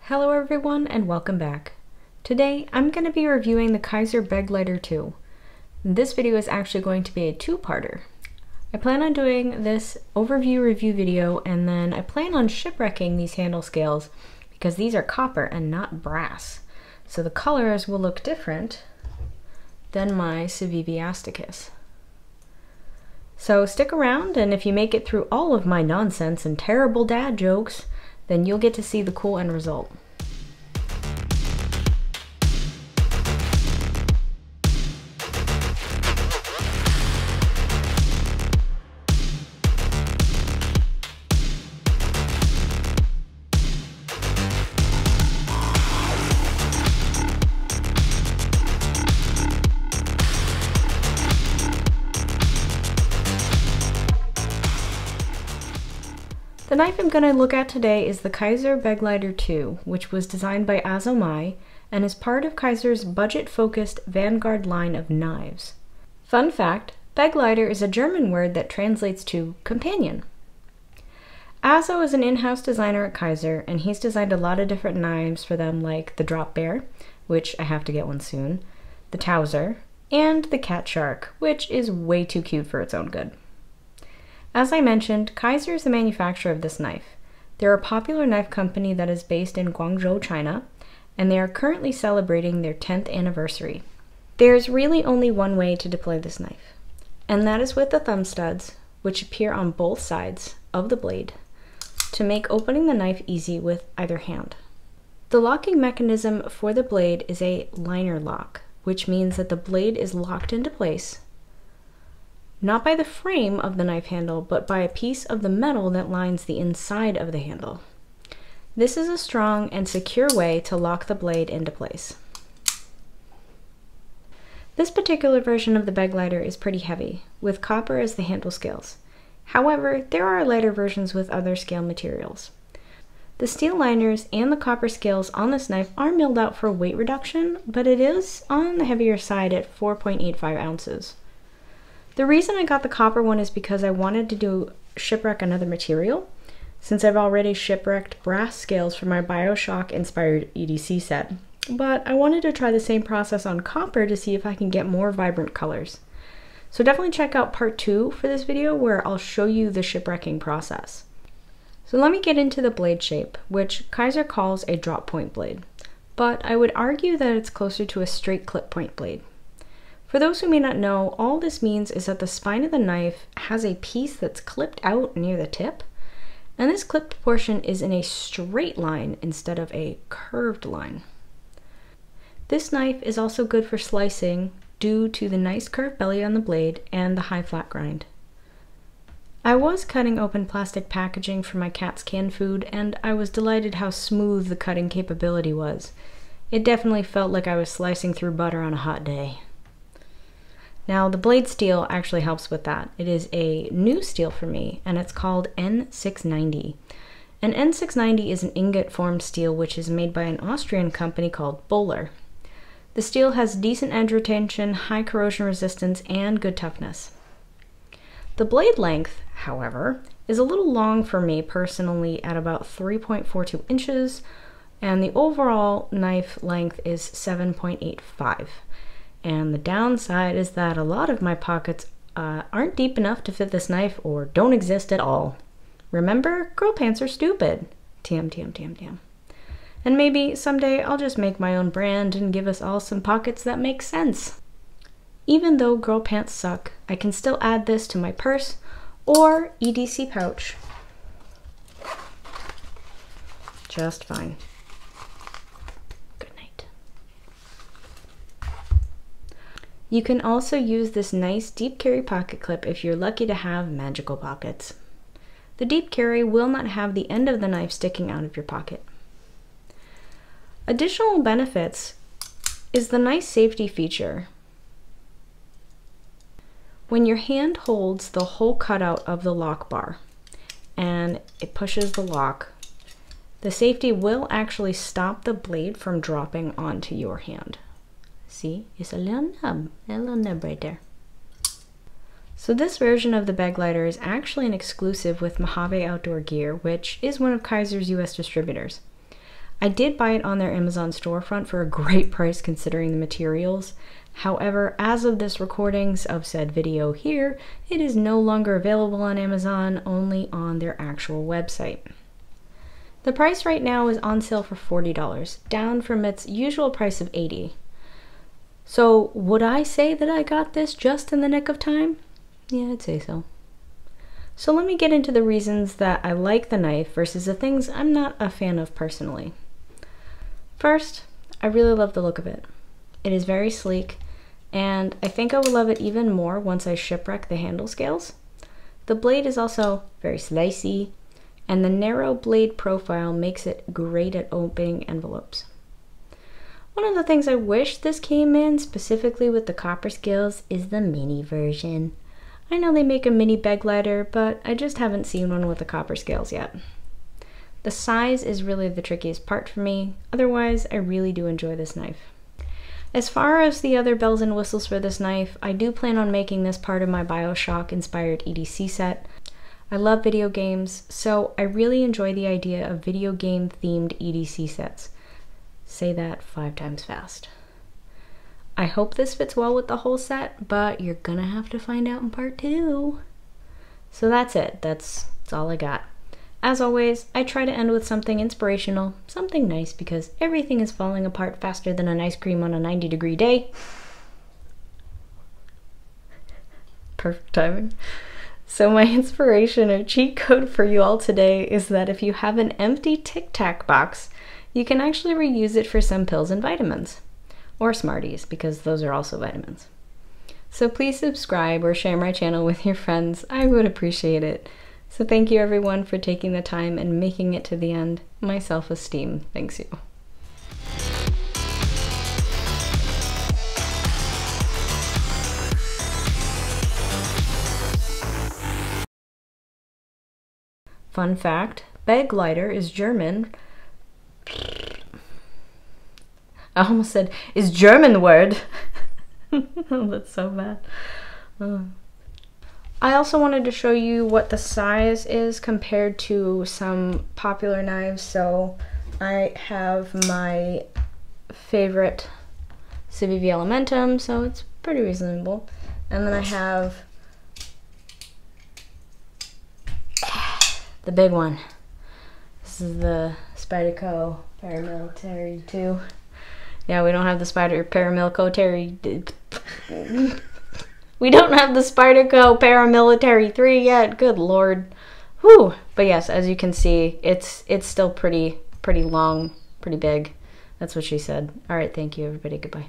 Hello everyone and welcome back. Today I'm going to be reviewing the Kizer Begleiter 2. This video is actually going to be a two-parter. I plan on doing this overview review video and then I plan on shipwrecking these handle scales because these are copper and not brass. So the colors will look different than my Civivi Asticus. So stick around, and if you make it through all of my nonsense and terrible dad jokes, then you'll get to see the cool end result. The knife I'm going to look at today is the Kizer Begleiter 2, which was designed by Azomai and is part of Kizer's budget-focused Vanguard line of knives. Fun fact, Begleiter is a German word that translates to companion. Azo is an in-house designer at Kizer, and he's designed a lot of different knives for them, like the Drop Bear, which I have to get one soon, the Towser, and the Cat Shark, which is way too cute for its own good. As I mentioned, Kizer is the manufacturer of this knife. They're a popular knife company that is based in Guangzhou, China, and they are currently celebrating their 10th anniversary. There's really only one way to deploy this knife, and that is with the thumb studs, which appear on both sides of the blade, to make opening the knife easy with either hand. The locking mechanism for the blade is a liner lock, which means that the blade is locked into place not by the frame of the knife handle, but by a piece of the metal that lines the inside of the handle. This is a strong and secure way to lock the blade into place. This particular version of the Begleiter is pretty heavy, with copper as the handle scales. However, there are lighter versions with other scale materials. The steel liners and the copper scales on this knife are milled out for weight reduction, but it is on the heavier side at 4.85 ounces. The reason I got the copper one is because I wanted to shipwreck another material, since I've already shipwrecked brass scales for my Bioshock inspired EDC set, but I wanted to try the same process on copper to see if I can get more vibrant colors. So definitely check out part 2 for this video where I'll show you the shipwrecking process. So let me get into the blade shape, which Kizer calls a drop point blade, but I would argue that it's closer to a straight clip point blade. For those who may not know, all this means is that the spine of the knife has a piece that's clipped out near the tip, and this clipped portion is in a straight line instead of a curved line. This knife is also good for slicing due to the nice curved belly on the blade and the high flat grind. I was cutting open plastic packaging for my cat's canned food, and I was delighted how smooth the cutting capability was. It definitely felt like I was slicing through butter on a hot day. Now, the blade steel actually helps with that. It is a new steel for me, and it's called N690. And N690 is an ingot-formed steel which is made by an Austrian company called Böhler. The steel has decent edge retention, high corrosion resistance, and good toughness. The blade length, however, is a little long for me personally at about 3.42 inches, and the overall knife length is 7.85. And the downside is that a lot of my pockets aren't deep enough to fit this knife or don't exist at all. Remember, girl pants are stupid. TM, TM, TM, TM. And maybe someday I'll just make my own brand and give us all some pockets that make sense. Even though girl pants suck, I can still add this to my purse or EDC pouch. Just fine. You can also use this nice deep carry pocket clip if you're lucky to have magical pockets. The deep carry will not have the end of the knife sticking out of your pocket. Additional benefits is the nice safety feature. When your hand holds the whole cutout of the lock bar and it pushes the lock, the safety will actually stop the blade from dropping onto your hand. See, it's a little nub right there. So this version of the Begleiter is actually an exclusive with Mojave Outdoor Gear, which is one of Kizer's US distributors. I did buy it on their Amazon storefront for a great price considering the materials. However, as of this recordings of said video here, it is no longer available on Amazon, only on their actual website. The price right now is on sale for $40, down from its usual price of $80. So would I say that I got this just in the nick of time? Yeah, I'd say so. So let me get into the reasons that I like the knife versus the things I'm not a fan of personally. First, I really love the look of it. It is very sleek, and I think I will love it even more once I shipwreck the handle scales. The blade is also very slicey, and the narrow blade profile makes it great at opening envelopes. One of the things I wish this came in, specifically with the copper scales, is the mini version. I know they make a mini Begleiter, but I just haven't seen one with the copper scales yet. The size is really the trickiest part for me, otherwise I really do enjoy this knife. As far as the other bells and whistles for this knife, I do plan on making this part of my Bioshock inspired EDC set. I love video games, so I really enjoy the idea of video game themed EDC sets. Say that 5 times fast. I hope this fits well with the whole set, but you're gonna have to find out in part 2. So that's it. That's all I got. As always, I try to end with something inspirational, something nice, because everything is falling apart faster than an ice cream on a 90-degree day. Perfect timing. So my inspiration or cheat code for you all today is that if you have an empty Tic Tac box, you can actually reuse it for some pills and vitamins. Or Smarties, because those are also vitamins. So please subscribe or share my channel with your friends. I would appreciate it. So thank you everyone for taking the time and making it to the end. My self-esteem thanks you. Fun fact, Begleiter is German. I almost said, is German word. Oh, that's so bad. I also wanted to show you what the size is compared to some popular knives. So I have my favorite Civivi Elementum, so it's pretty reasonable. And then I have the big one. This is the Spyderco Paramilitary 2. Yeah, we don't have the Paramilitary. We don't have the Spyderco Paramilitary 3 yet. Good lord. Whew. But yes, as you can see, it's still pretty long, pretty big. That's what she said. All right, thank you everybody. Goodbye.